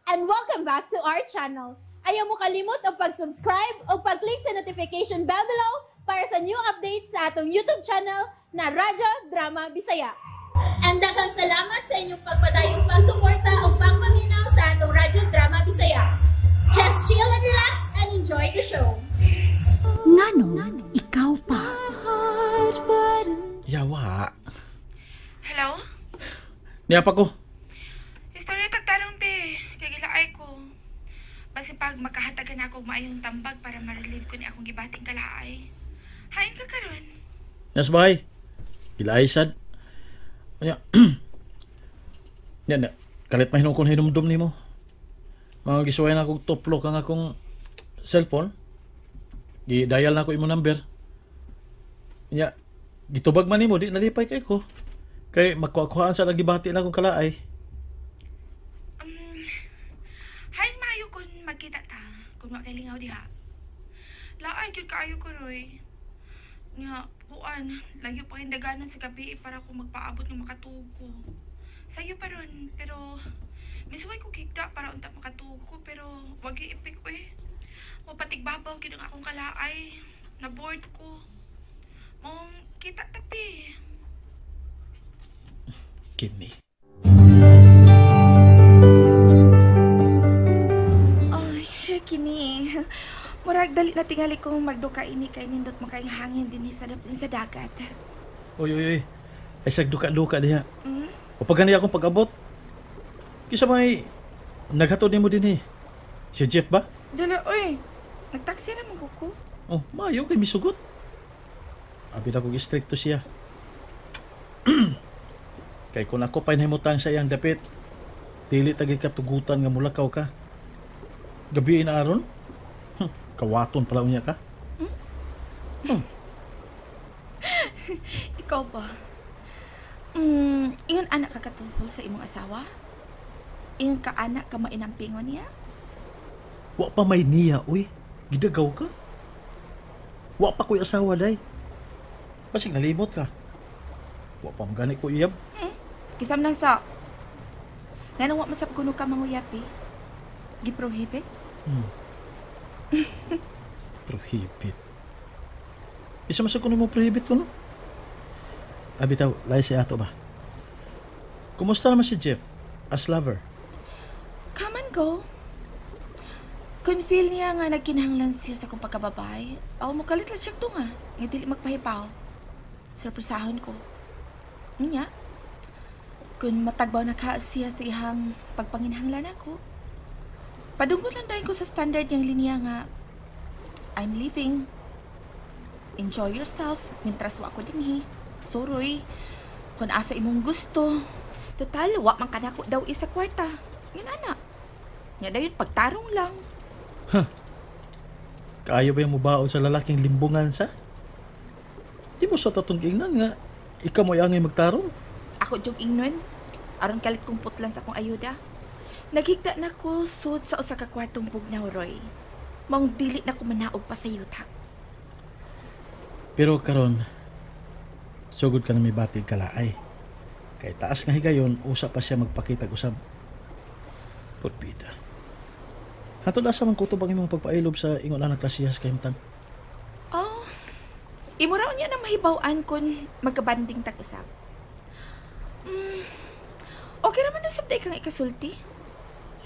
and welcome back to our channel. Ayaw mo kalimot o pag-subscribe o pag-click sa notification bell below para sa new updates sa atong YouTube channel na Radyo Drama Bisaya. And daghang salamat sa inyong pagpadayong pagsuporta o pagpaminaw sa atong Radyo Drama Bisaya. Just chill and relax and enjoy the show. Ngano, ikaw pa. Yawa. Hello? Niya pa ko. Istorya tagtarong be. Kagilaay ko. Basi pag makahatagan ako maayong tambag para ma-relieve ko ni akong gibating kalaay. Hain ka karon. Nas bahay. Ilay sad. Nya. Nya, kalit mahinom kong hinumdum nimo. Mga gisuway na akong toplok ang akong cellphone. Di-dial na ako imo number. Nya, gitubag man nimo, di nalipay kay ko. Kay magkuha-kuhaan sa nagibati na akong kalaay. Hain maayo kung magkita ta. Kung makalingaw diha. Laay, yun kaayo ko, Roy. Nga, buwan, lagi pa hindaganan sa gabi para ko magpaabot ng makatuko. Sa'yo pa ron, pero misuway ko kikta para unta makatuko, pero wag i-ipik ko eh. Mapatigbabaw kinang akong kalaay. Na-board ko. Mong kita tapi. Kini. Ay, kini. Murag dali na tingali kong magduka ini kay nindot makayang hangin din sa dagat. Oy. Ay sagduka-duka diha. Mm? O pagani akong pag-abot. Kisa may naghatod nimo din eh. Si Jeff ba? Dala, oy. Nagtaksi na mo ko. Oh, maayo kay misugot. Abi na kong istrikto siya. Kay kung ako pa'y nahimutang sa iyang dapit, dili tagid ka tugutan nga mulakaw ka. Gabi na aron? Kawaton pala unya ka. Ikaw ba? Ingon anak ka katungkol sa imong asawa? Ingon ka anak ka mainampingon niya? Wa pa may niya, uy. Gidagaw ka. Wa pa ko'y asawa, day. Basig nalimot ka. Wa pa magani ko iyab. Kisam lang sa... Nanong wa masap kuno ka manguyapi? Giprohibit? Prohibit. Isa masag ko mo prohibit ko, no? Abi taw, lahi si ato ba? Kumusta naman si Jeff as lover? Come and go. Kung feel niya nga nagkinahanglan siya sa kong pagkababay, aw mo kalit lang siya ito nga. Nga dili magpahipaw. Surpresahon ko. Nga. Kung matagbaw na ka siya sa ihang pagpanginhanglan ako, padungkot lang dahil ko sa standard niyang linya nga, I'm leaving. Enjoy yourself. Mintras wa ko din Soroy. Kung asa imong gusto. Total, wa man ka na ko daw isa kwarta. Yun anak. Nga dayon pagtarong lang. Kaayo ba yung mubaon sa lalaking limbungan sa? Di mo sa tatong ingnan nga, ikaw mo yung magtarong? Ako jog ingnon. Aron kalit kong putlan sa akong ayuda. Naghigda na ko sud sa usa ka kwartong bugnaw, Roy. Maong dili na ko manaog pa sa yuta. Pero karon, sugod ka na may batig kalaay. Kay taas nga higayon, usa pa siya magpakita usab. Putpita. Hatod asa man kutob ang imong pagpailob sa ingon anak klasiyas kay mtang. Oh, imo raw niya na mahibaw-an kung magkabanding tag-usap. Okay naman na sabday kang ikasulti.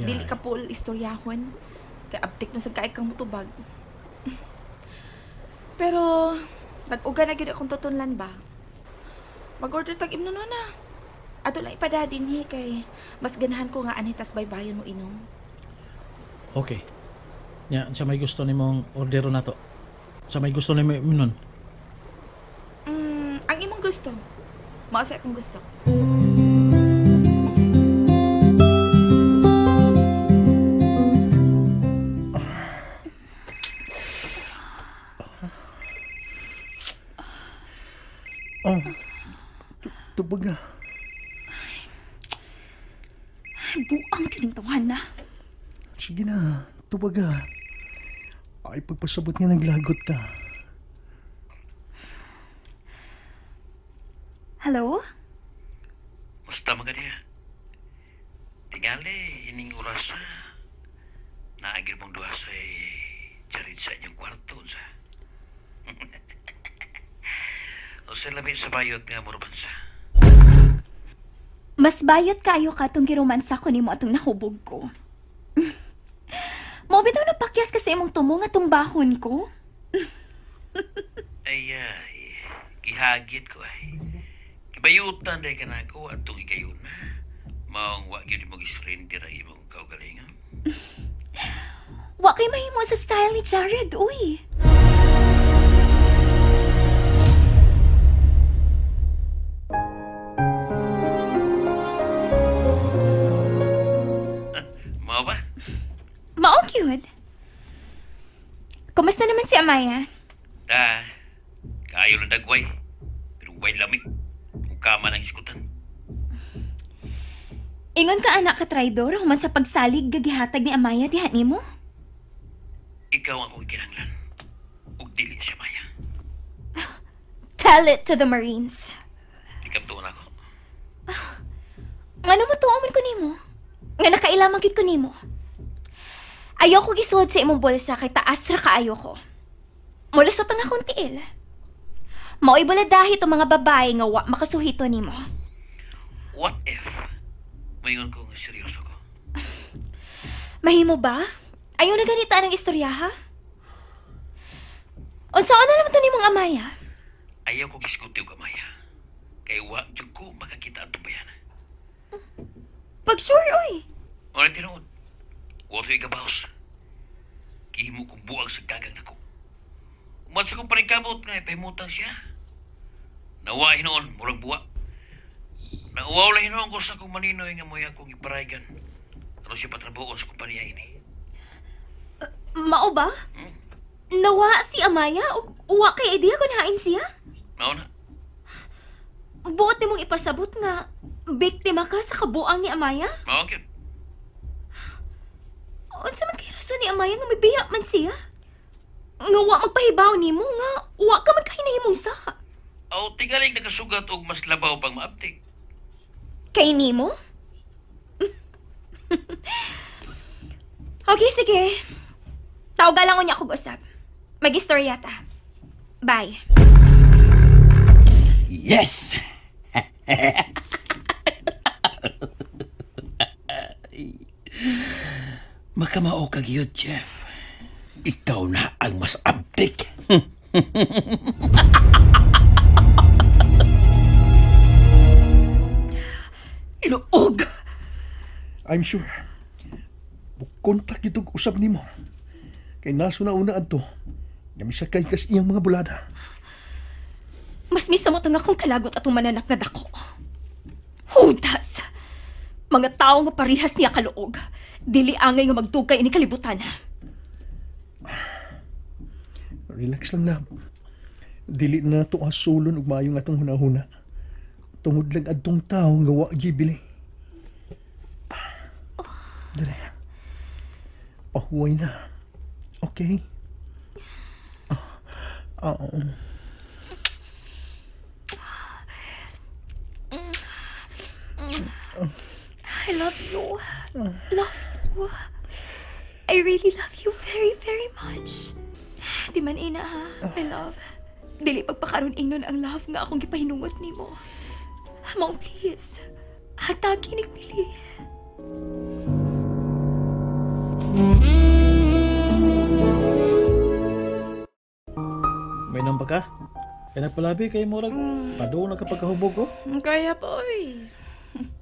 Yeah. Dili ka pool istoryahon. Kay abtik na sa kaay kang mutubag. Pero, nag-uga na gid akong tutunlan ba? Mag-order tag imno na. Ato lang ipadadin kay mas ganahan ko nga anitas baybayon mo inom. Okay. Nya, sa may gusto nimong ordero na to. Sa may gusto nimo nun. Ang imong gusto. Mao sa akong gusto. Oh. Tubag na. Buang tinitawahan na. Sige na, tubag ka. Ay, pagpasabot nga naglagot ka. Hello? Musta mga niya? Tingali, ining oras na. naagil mong duha sa Jared sa inyong kwarto sa. O sa lamin sa bayot nga morbansa. Mas bayot kaayo ka itong giromansa ko nimo atong nahubog ko. Mo bitaw napakyas kasi imong tumo nga tumbahon ko. Ay, gihagit ko ay. Kibayutan dahil ka na ako at itong igayon. Maong wag yun mo gisrender ang imong kaugalingan. Wa kay mahimo sa style ni Jared, uy. Mao ba? Mao cute. Kumusta naman si Amaya? Kayo lang dagway. Pero way lamig. Kung kama ng iskutan. Ingon ka anak ka traidor human sa pagsalig gagihatag ni Amaya diha nimo? Ikaw ang akong kinanglan. Ug dili siya Maya. Tell it to the Marines. Ikaw tuon ako. Ngano mo tuon ko nimo? Nga nakailamang gid ko nimo. Ayaw ko gisuod sa imong bulsa kay taas ra kaayo ko. Mulasot ang akong tiil. Mao'y baladahi itong mga babae nga wa makasuhito nimo. What if? Mayon ko nga seryoso ko. Mahimo ba? Ayaw na ganita ng istorya, ha? Unsaon na naman ito nimong Amaya? Ayaw ko giskuti ka Maya. Kay wa jud ko makakita ang tumbayan. Pag sure, oy. Wala tinuod. Wato ikabahos. Kihimo kong buwag sa gagang ako. Umansa kong paningkamot nga ipahimutang siya. Nawa hinoon, murag buwa. Nauwaw lang hinoon ko sa kong maninoy nga mo'y akong iparaygan. Ano siya patrabuon sa kumpanya ini. Mao ba? Nawa si Amaya o uwa kay idea kung hain siya? Mao na. Buot nimong ipasabot nga biktima ka sa kabuang ni Amaya? Mao gyud. Unsa man kay rason ni Amaya nga may biya man siya? Nga wa magpahibaw nimo nga wa ka man kahinahimong sa. Aw tigaling nakasugat og mas labaw pang maabtik. Kay nimo? Okay, sige. Tawagan lang ko niya akong usap. Mag-istorya ta. Bye. Yes! Makamao ka gyud, Jeff. Ikaw na ang mas abdik. Luog! I'm sure. Kontak itong usab nimo. Kay naso na una adto. Nga misakay kas iyang mga bulada. Mas misamot ang akong kalagot atong mananak nga dako. Hudas! Mga tao nga parihas niya kaluog. Dili angay nga magtugkay ini kalibutan. Relax lang na. Dili na nato asulon ug maayo nga atong hunahuna. Tungod lang adtong tao nga wa gibili. Dali. Pahuway na. Okay? I love you. Love you. I really love you very, very much. Di man ina ha, my love. Dili pagpakaroon ingnon ang love nga akong gipahinungot nimo. Mao please. Hatagi nigpili. May namba ka? Kaya nagpalabi kay Morag. Pado na kapag kahubog ko. Kaya po, oy.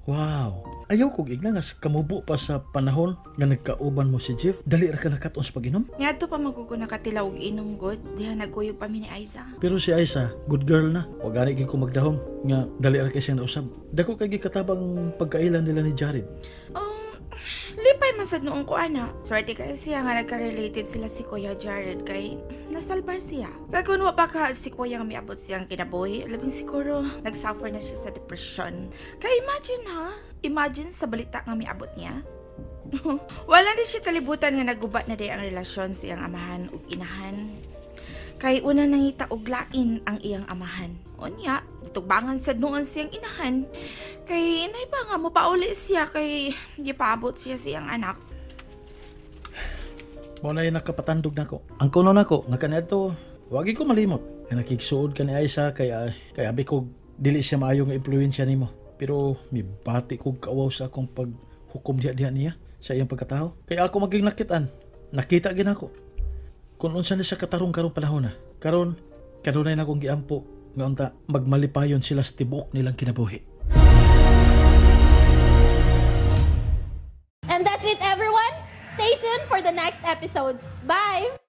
Wow. Ayaw kong igna nga kamubo pa sa panahon nga nagkauban mo si Jeff. Dali ra ka nakaton sa pag-inom. Nga to pa maguguna katilaw og inom god. Diha nagkuyog pa mi ni Aiza. Pero si Aiza, good girl na. Huwag gani ko magdahom. Nga dali ra kay siyang nausab. Dako kay gikatabang pagkailan nila ni Jared. Lipay man sad noong ko ana. Swerte kay siya nga nagka-related sila si Kuya Jared kay nasalbar siya. Kaya kung wa pa ka si Kuya nga miabot siyang kinabuhi, labing siguro nagsuffer na siya sa depression. Kaya imagine ha, imagine sa balita nga miabot niya. Wala din siya kalibutan nga nagubat na day ang relasyon sa iyang amahan ug inahan. Kay una nangita og lain ang iyang amahan. Unya, tugbangan sad noon siyang inahan. Kay inay pa nga mo pauli siya kay gipaabot siya sa iyang anak. Mo na yung nakapatandog na ko. Ang kuno na ko, nga kanito, wagi ko malimot. Nga nakigsuod ka ni Aisa, kaya abi ko dili siya maayo nga impluensya nimo. Pero may bati ko kawaw sa akong paghukom diha niya sa iyang pagkatao. Kaya ako maging nakitaan. Nakita gin ako. Kung unsa na siya katarong karong panahon na. Karon, kanunay na akong giampo nga unta magmalipayon sila sa tibuok nilang kinabuhi. And that's it, everyone. Stay tuned for the next episodes. Bye!